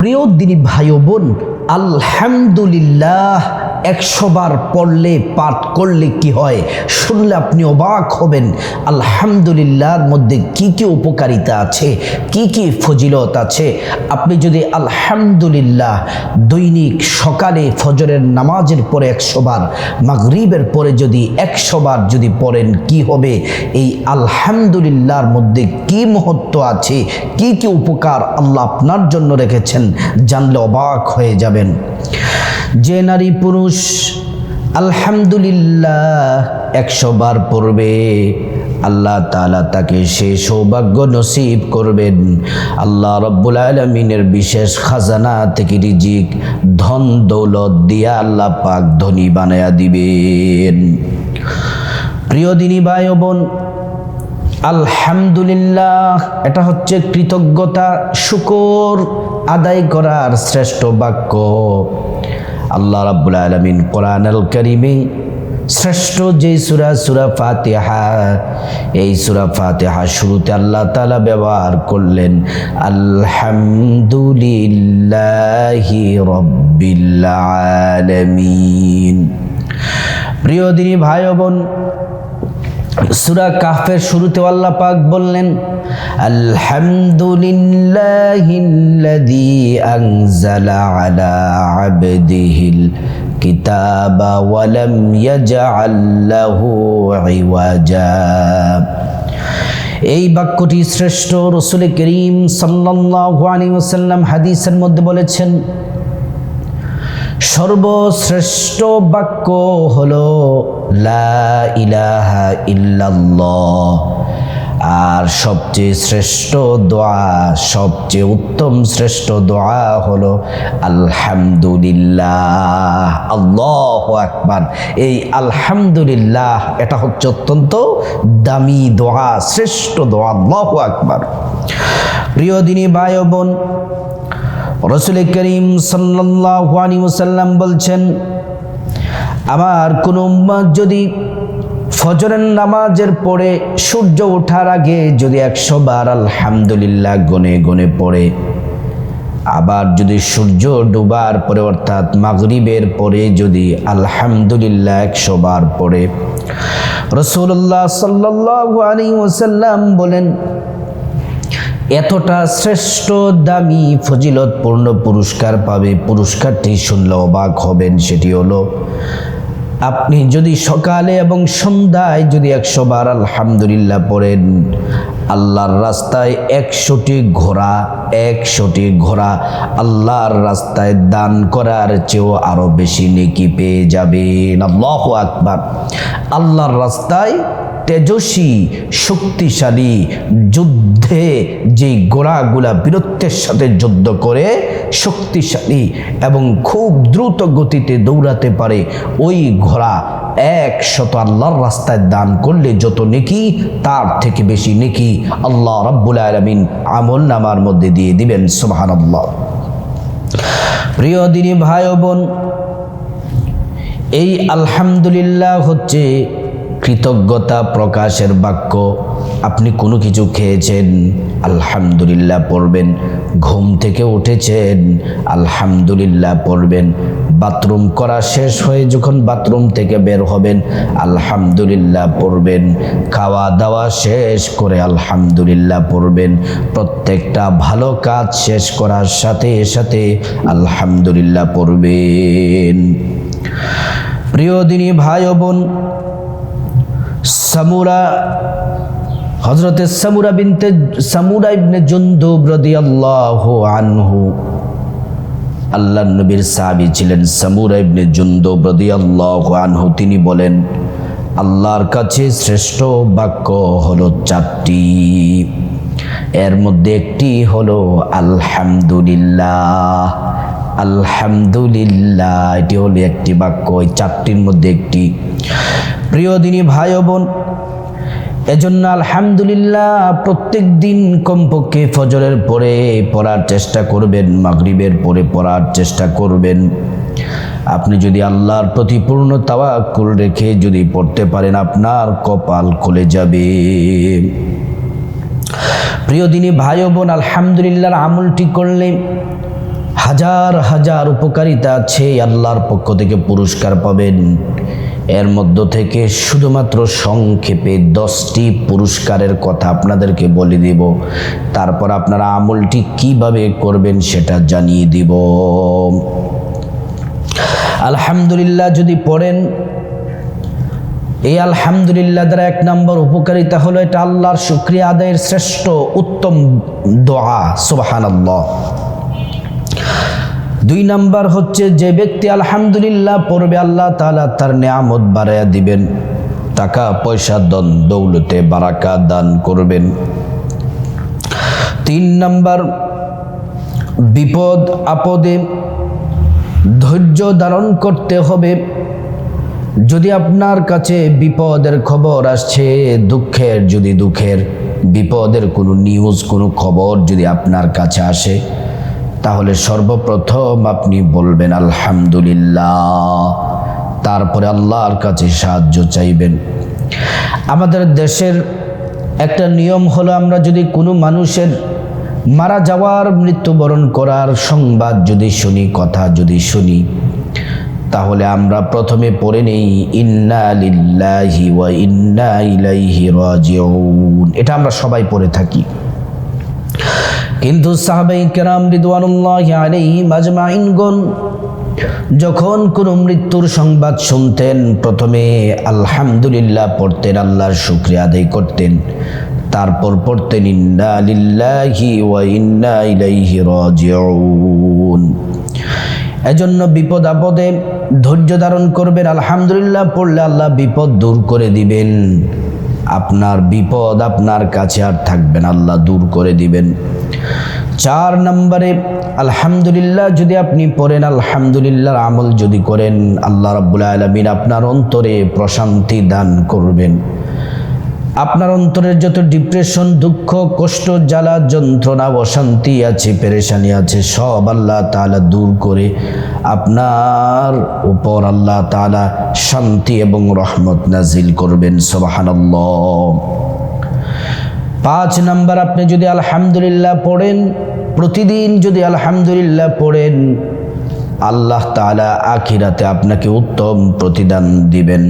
প্রিয় দিনী ভাই ও বোন, আলহামদুলিল্লাহ 100 বার পড়লে, পাঠ করলে কি হয় শুনলে আপনি অবাক হবেন। আলহামদুলিল্লাহর মধ্যে কি কি উপকারিতা আছে, কি কি ফজিলত আছে। আপনি যদি আলহামদুলিল্লাহ দৈনিক সকালে ফজরের নামাজের পরে 100 বার, মাগরিবের পরে যদি 100 বার যদি পড়েন কি হবে। এই আলহামদুলিল্লাহর মধ্যে কি মহত্ব আছে, কি কি উপকার আল্লাহ আপনার জন্য রেখেছেন, জানলে অবাক হয়ে যাবেন। যে নারী পুরুষ আলহামদুলিল্লাহ 100 বার পড়বে, আল্লাহ তাআলা তাকে সে সৌভাগ্য নসিব করবেন। আল্লাহ রব্বুল আলামিনের বিশেষ খাজানা থেকে রিজিক, ধন দৌলত দিয়া আল্লাহ পাক ধনী বানায়া দিবেন। প্রিয় দিনী ভাই ও বোন, আলহামদুলিল্লাহ এটা হচ্ছে কৃতজ্ঞতা, শুকর আদায় করার শ্রেষ্ঠ বাক্য। আল্লাহ রাব্বুল আলামিন কোরআনুল কারীমে শ্রেষ্ঠ যে সূরা, সূরা ফাতিহা, এই সূরা ফাতিহা শুরুতে আল্লাহ তাআলা ব্যবহার করলেন আলহামদুলিল্লাহি রাব্বিল আলামিন। প্রিয় দিনী ভাই ও বোন, সূরা কাহফের শুরুতে আল্লাহ পাক বললেন আলহামদুলিল্লাহিল্লাযী আনজালা আলা আবদিহিল কিতাবা ওয়া লাম ইয়াজআল লাহু ইওয়াজা। এই বাক্যটি শ্রেষ্ঠ রাসূল করিম সাল্লাল্লাহু আলাইহি ওয়াসাল্লাম হাদিসের মধ্যে বলেছেন, সর্বশ্রেষ্ঠ বাক্য হলো লা ইলাহা ইল্লাল্লাহ, আর সবচেয়ে শ্রেষ্ঠ দোয়া, সবচেয়ে উত্তম শ্রেষ্ঠ দোয়া হলো আলহামদুলিল্লাহ। আল্লাহু আকবার। এই আলহামদুলিল্লাহ এটা হচ্ছে অত্যন্ত দামি দোয়া, শ্রেষ্ঠ দোয়া। আল্লাহু আকবার। প্রিয় দিনী ভাই ও বোন, রাসূল করিম সাল্লাল্লাহু আলাইহি ওয়াসাল্লাম বলছেন, আমার কোন উম্মত যদি ফজরের নামাজের পরে সূর্য ওঠার আগে যদি 100 বার আলহামদুলিল্লাহ গনে গনে পড়ে, আবার যদি সূর্য ডুবার পরে অর্থাৎ মাগরিবের পরে যদি আলহামদুলিল্লাহ 100 বার পড়ে, রাসূলুল্লাহ সাল্লাল্লাহু আলাইহি ওয়াসাল্লাম বলেন এতটা শ্রেষ্ঠ দামি ফজিলতপূর্ণ পুরস্কার পাবে। পুরস্কারটি শুনলে অবাক হবেন। সেটি হলো, আপনি যদি সকালে এবং সন্ধ্যায় যদি 100 বার আলহামদুলিল্লাহ পড়েন, আল্লাহর রাস্তায় 100টি ঘোড়া আল্লাহর রাস্তায় দান করার চেয়েও আরো বেশি নেকি পেয়ে যাবেন। আল্লাহু আকবার। আল্লাহর রাস্তায় তেজস্বী শক্তিশালী যুদ্ধে যে ঘোড়াগুলা বীরত্বের সাথে যুদ্ধ করে শক্তিশালী এবং খুব দ্রুত গতিতে দৌড়াতে পারে, ওই ঘোড়া 100 আল্লাহর রাস্তায় দান করলে যত নেকি, তার থেকে বেশি নেকি আল্লাহ রাব্বুল আলামিন আমল নামার মধ্যে দিয়ে দিবেন। সুবহানাল্লাহ। প্রিয় দিনী ভাই ও বোন, এই আলহামদুলিল্লাহ হচ্ছে কৃতজ্ঞতা প্রকাশের বাক্য। আপনি কোনো কিছু খেয়েছেন, আলহামদুলিল্লাহ পড়বেন। ঘুম থেকে উঠেছেন, আলহামদুলিল্লাহ পড়বেন। বাথরুম করা শেষ হয়ে যখন বাথরুম থেকে বের হবেন, আলহামদুলিল্লাহ পড়বেন। খাওয়া দাওয়া শেষ করে আলহামদুলিল্লাহ পড়বেন। প্রত্যেকটা ভালো কাজ শেষ করার সাথে সাথে আলহামদুলিল্লাহ পড়বেন। প্রিয় দিনী ভাই ও বোন, হযরতে সামুরা ইবনে জুনদুব রাদিয়াল্লাহু আনহু, আল্লাহর নবীর সাহাবী ছিলেন সামুরা ইবনে জুনদুব রাদিয়াল্লাহু আনহু। তিনি বলেন, আল্লাহর কাছে শ্রেষ্ঠ বাক্য হলো 4টি, এর মধ্যে একটি হলো আলহামদুলিল্লাহ। আলহামদুলিল্লাহ এটি হলো একটি বাক্য, ওই 4টির মধ্যে একটি। প্রিয় দিনী ভাই ও বোন, এজন্য আলহামদুলিল্লাহ প্রত্যেক দিন কমপক্ষে ফজরের পরে পড়ার চেষ্টা করবেন, মাগরিবের পরে পড়ার চেষ্টা করবেন। আপনি যদি আল্লাহর প্রতি পূর্ণ তাওয়াক্কুল রেখে যদি পড়তে পারেন, আপনার কপাল খুলে যাবে। প্রিয় দিনী ভাই ও বোন, আলহামদুলিল্লাহর আমলটি করলে হাজার হাজার উপকারিতা আছে, আল্লাহর পক্ষ থেকে পুরস্কার পাবেন। এর মধ্য থেকে শুধুমাত্র সংক্ষেপে 10টি পুরস্কারের কথা আপনাদেরকে বলে দিব, তারপর আপনারা আমলটি কিভাবে করবেন সেটা জানিয়ে দিব। আলহামদুলিল্লাহ যদি পড়েন, এই আলহামদুলিল্লাহ দ্বারা 1 নম্বর উপকারিতা হলো এটা আল্লাহর শুকরিয়া আদায়ের শ্রেষ্ঠ উত্তম দোয়া, সুবহানাল্লাহ। 2 নম্বর হচ্ছে যে ব্যক্তি আলহামদুলিল্লাহ পড়বে আল্লাহ তাআলা তার নিয়ামত বাড়ায়া দিবেন, টাকা পয়সা ধন দৌলতে বারাকাত দান করবেন। 3 নম্বর বিপদ আপদে ধৈর্য ধারণ করতে হবে। যদি আপনার কাছে বিপদের খবর আসছে, দুঃখের বিপদের কোনো নিউজ, কোনো খবর যদি আপনার কাছে আসে, তাহলে সর্বপ্রথম আপনি বলবেন আলহামদুলিল্লাহ, তারপরে আল্লাহর কাছে সাহায্য চাইবেন। আমাদের দেশের একটা নিয়ম হলো, আমরা যদি কোনো মানুষের মারা যাওয়ার, মৃত্যুবরণ করার সংবাদ যদি শুনি, কথা যদি শুনি, তাহলে আমরা প্রথমে পড়ে নেই ইন্না লিল্লাহি ওয়া ইন্না ইলাইহি রাজিউন। এটা আমরা সবাই পড়ে থাকি, কিন্তু সাহাবায়ে কেরাম রিদওয়ানুল্লাহি আলাইহিম আজমাইনগণ যখন কোনো মৃত্যুর সংবাদ শুনতেন, প্রথমে আলহামদুলিল্লাহ পড়তেন, আল্লাহর শুকরিয়া আদায় করতেন, তারপর পড়তেন ইন্না লিল্লাহি ওয়া ইন্না ইলাইহি রাজিউন। এজন্য বিপদ আপদে ধৈর্য ধারণ করবেন। আলহামদুলিল্লাহ পড়লে আল্লাহ বিপদ দূর করে দিবেন, আপনার বিপদ আপনার কাছে আর থাকবে না, আল্লাহ দূর করে দিবেন। 4 নম্বরে আলহামদুলিল্লাহ যদি আপনি পড়েন, আলহামদুলিল্লাহর আমল যদি করেন, আল্লাহ রাব্বুল আলামিন আপনার অন্তরে প্রশান্তি দান করবেন। আপনার অন্তরের যত ডিপ্রেশন, দুঃখ, কষ্ট, জ্বালা, যন্ত্রণা, অশান্তি আছে, পেরেশানি আছে, সব আল্লাহ তাআলা দূর করে আপনার উপর আল্লাহ তাআলা শান্তি এবং রহমত নাজিল করবেন, সুবহানাল্লাহ। 5 নম্বর, আপনি যদি আলহামদুলিল্লাহ পড়েন, প্রতিদিন যদি আলহামদুলিল্লাহ পড়েন, আল্লাহ তাআলা আখিরাতে আপনাকে উত্তম প্রতিদান দিবেন।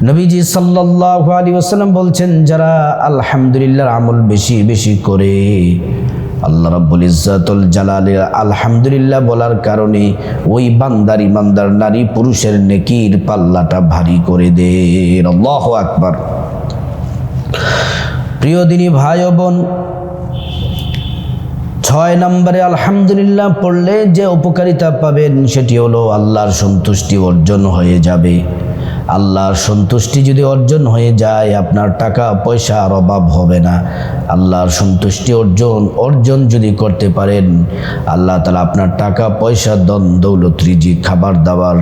নবীজি সাল্লাল্লাহু আলাইহি ওয়াসাল্লাম বলছেন, যারা আলহামদুলিল্লাহর আমল বেশি বেশি করে, আল্লাহ রাব্বুল ইজ্জাতুল জালালের আলহামদুলিল্লাহ বলার কারণে ওই বান্দার, ইমানদার নারী পুরুষের নেকির পাল্লাটা ভারী করে দেন। আল্লাহু আকবার। প্রিয় দিনী ভাই ও বোন, 6 নম্বরে আলহামদুলিল্লাহ পড়লে যে উপকারিতা পাবেন সেটি হলো আল্লাহর সন্তুষ্টি অর্জন হয়ে যাবে। আল্লাহর সন্তুষ্টি যদি অর্জন হয়ে যায়, আপনার টাকা পয়সার অভাব হবে না। আল্লাহর সন্তুষ্টি অর্জন যদি করতে পারেন, আল্লাহ তাআলা আপনার টাকা পয়সা, ধন দৌলত, রিজিক, খাবার দাবার,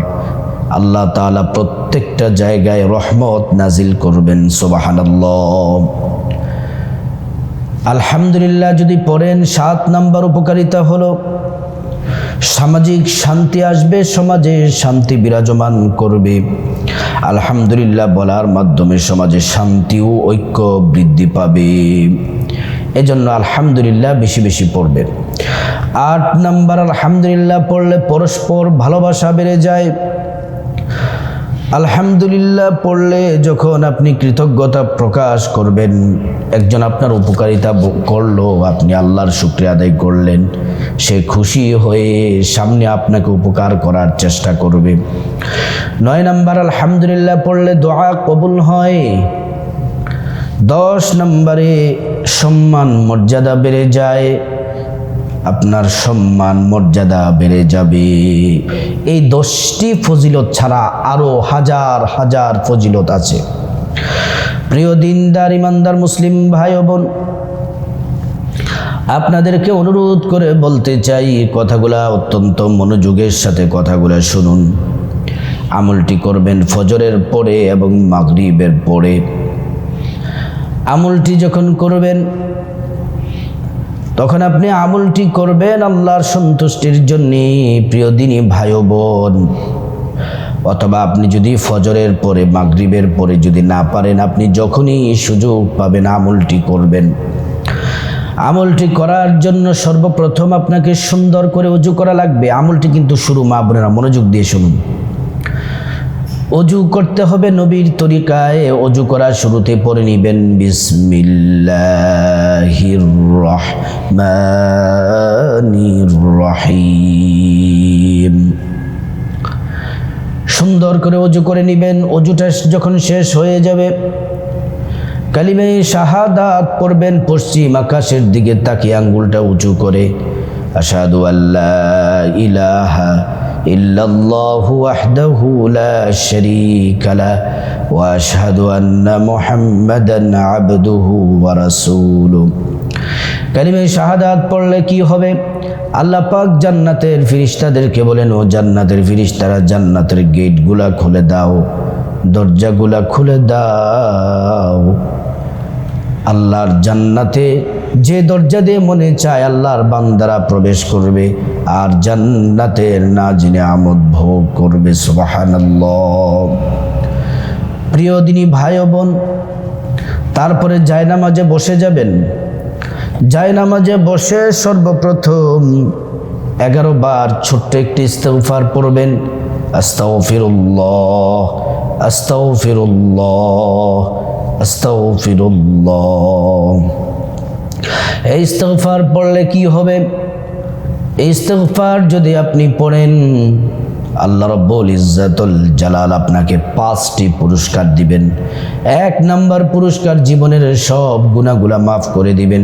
আল্লাহ তাআলা প্রত্যেকটা জায়গায় রহমত নাজিল করবেন, সুবহানাল্লাহ। আলহামদুলিল্লাহ যদি পড়েন, 7 নম্বর উপকারিতা হলো সামাজিক শান্তি আসবে, সমাজে শান্তি বিরাজমান করবে। আলহামদুলিল্লাহ বলার মাধ্যমে সমাজে শান্তি ও ঐক্য বৃদ্ধি পাবে। এজন্য আলহামদুলিল্লাহ বেশি বেশি পড়বেন। 8 নম্বর, আলহামদুলিল্লাহ পড়লে পরস্পর ভালোবাসা বেড়ে যায়। আলহামদুলিল্লাহ পড়লে যখন আপনি কৃতজ্ঞতা প্রকাশ করবেন, একজন আপনার উপকারিতা করলো, আপনি আল্লাহর শুকরিয়া আদায় করলেন, সে খুশি হয়ে সামনে আপনাকে উপকার করার চেষ্টা করবে। 9 নম্বর, আলহামদুলিল্লাহ পড়লে দোয়া কবুল হয়। 10 নম্বরে সম্মান মর্যাদা বেড়ে যায়, আপনার সম্মান মর্যাদা বেড়ে যাবে। এই 10টি ফজিলত ছাড়া আরো হাজার হাজার ফজিলত আছে। প্রিয় দিনদার ইমানদার মুসলিম ভাই ও বোন, আপনাদেরকে অনুরোধ করে বলতে চাই, কথাগুলা অত্যন্ত মনোযোগের সাথে কথাগুলা শুনুন। আমলটি করবেন ফজরের পরে এবং মাগরিবের পরে। আমলটি যখন করবেন, তখন আপনি আমলটি করবেন আল্লাহর সন্তুষ্টির জন্যে, প্রিয় দিনী ভাই ও বোন। অথবা আপনি যদি ফজরের পরে, মাগরিবের পরে যদি না পারেন, আপনি যখনই সুযোগ পাবেন আমলটি করবেন। আমলটি করার জন্য সর্বপ্রথম আপনাকে সুন্দর করে ওযু করা লাগবে। আমলটি কিন্তু শুরু, মা বোনেরা মনোযোগ দিয়ে শুনুন। ওযু করতে হবে নবীর তরিকায়। ওযু করার শুরুতে পড়ে নেবেন বিসমিল্লাহির রহমানির রহিম। সুন্দর করে ওযু করে নেবেন। ওযুটা যখন শেষ হয়ে যাবে, কালিমে শাহাদাত পড়বেন পশ্চিম আকাশের দিকে তাকিয়ে আঙ্গুলটা উঁচু করে। আশহাদু আল্লা ইলাহা ইল্লাল্লাহু ওয়াহদাহু লা শারীকা লাহু ওয়া আশহাদু আন্না মুহাম্মাদান আবদুহু ওয়া রাসূলুহু। কালিমে শাহাদাত পড়লে কি হবে? আল্লাহ পাক জান্নাতের ফেরেশতাদেরকে বলেন, ও জান্নাতের ফেরেশতারা জান্নাতের গেটগুলা খুলে দাও, দরজাগুলা খুলে দাও। আল্লাহর জান্নাতে যে দরজা দিয়ে মনে চায় আল্লাহর বান্দারা প্রবেশ করবে আর জান্নাতের নাজিনে আমোদ ভোগ করবে। সুবহানাল্লাহ। প্রিয় দিনী ভাই ও বোন, তারপরে জায়নামাজে বসে যাবেন। জায়নামাজে বসে সর্বপ্রথম 11 বার ছোট্ট একটি ইস্তিগফার পড়বেন। আস্তাগফিরুল্লাহ, আস্তাগফিরুল্লাহ, আস্তাগফিরুল্লাহ। এই ইস্তিগফার পড়লে কি হবে? এই ইস্তিগফার যদি আপনি পড়েন, আল্লাহ রাব্বুল ইজ্জাতুল জালাল আপনাকে 5টি পুরস্কার দিবেন। 1 নাম্বার পুরস্কার, জীবনের সব গুনাহগুলা মাফ করে দিবেন।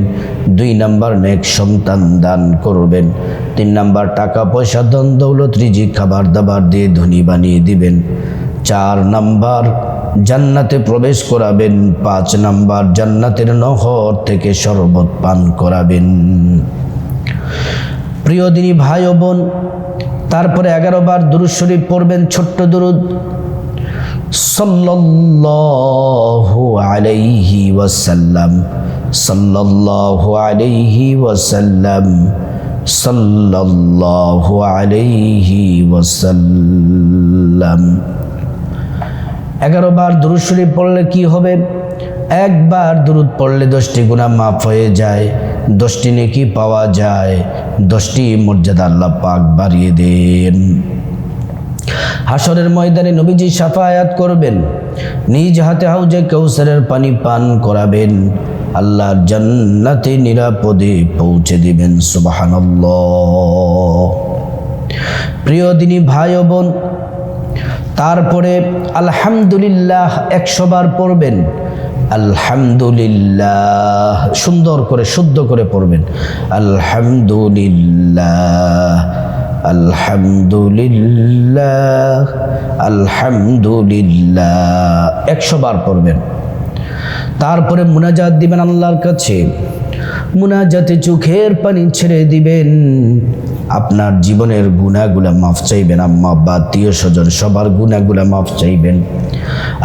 2 নাম্বার, নেক সন্তান দান করবেন। 3 নাম্বার, টাকা পয়সা ধন দৌলত রিজিক খাবার দাবার দিয়ে ধনী বানিয়ে দিবেন। 4 নাম্বার, জান্নাতে প্রবেশ করাবেন। 5 নাম্বার, জান্নাতের নহর থেকে শরবত পান করাবেন। প্রিয় দিনী ভাই ও বোন, তারপরে 11 বার দুরূদ শরীফ পড়বেন, ছোট্ট দুরূদ। সাল্লাল্লাহু আলাইহি ওয়াসাল্লাম, সাল্লাল্লাহু আলাইহি ওয়াসাল্লাম, সাল্লাল্লাহু আলাইহি ওয়াসাল্লাম। 11 বার দুরূদ শরীফ পড়লে কি হবে? 1 বার দুরূদ পড়লে 10টি গুনাহ মাফ হয়ে যায়, 10টি নেকি পাওয়া যায়, 10টি মর্যাদা আল্লাহ পাক বাড়িয়ে দেন। হাসরের ময়দানে নবীজি শাফায়াত করবেন, নিজ হাতে হাউজে কাউসারের পানি পান করাবেন, আল্লাহর জান্নাতে নিরাপদে পৌঁছে দিবেন। সুবহানাল্লাহ। প্রিয় দিনী ভাই ও বোন, তারপরে আলহামদুলিল্লাহ 100 বার পড়বেন। আলহামদুলিল্লাহ সুন্দর করে শুদ্ধ করে পড়বেন। আলহামদুলিল্লাহ, আলহামদুলিল্লাহ, আলহামদুলিল্লাহ 100 বার পড়বেন। তারপরে মুনাজাত দিবেন আল্লাহর কাছে। মুনাজাতে চোখের পানি ছেড়ে দিবেন। আপনার জীবনের গুনাহগুলা মাফ চাইবেন, আম্মা আব্বা আত্মীয় স্বজন সবার গুনাহগুলা মাফ চাইবেন।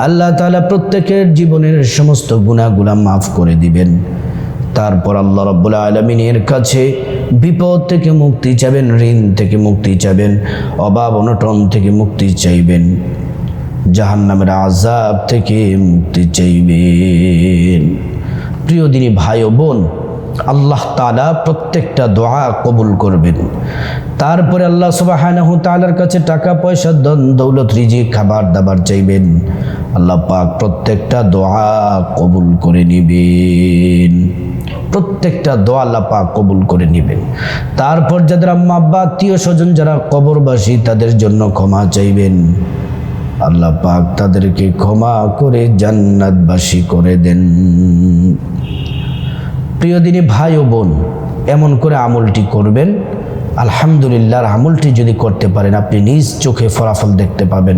আল্লাহ তাআলা প্রত্যেকের জীবনের সমস্ত গুনাহগুলা মাফ করে দিবেন। তারপর আল্লাহ রাব্বুল আলামিনের কাছে বিপদ থেকে মুক্তি চাইবেন, ঋণ থেকে মুক্তি চাইবেন, অভাব অনটন থেকে মুক্তি চাইবেন, জাহান্নামের আযাব থেকে মুক্তি চাইবেন। প্রিয় দিনী ভাই ও বোন, আল্লাহ তাআলা প্রত্যেকটা দোয়া কবুল করবেন। তারপরে আল্লাহ সুবহানাহু তাআলার কাছে টাকা পয়সা ধন দৌলত রিজিক খাবার দাবার চাইবেন। আল্লাহ পাক প্রত্যেকটা দোয়া কবুল করে নেবেন। প্রত্যেকটা দোয়া আল্লাহ পাক কবুল করে নেবেন। তারপর যাদের আম্মা আব্বা আত্মীয় স্বজন যারা কবরবাসী তাদের জন্য ক্ষমা চাইবেন। আল্লাহ পাক তাদেরকে ক্ষমা করে জান্নাতবাসী করে দেন। প্রিয় দিনী ভাই ও বোন, এমন করে আমলটি করবেন। আলহামদুলিল্লাহর আমলটি যদি করতে পারেন, আপনি নিজ চোখে ফলাফল দেখতে পাবেন।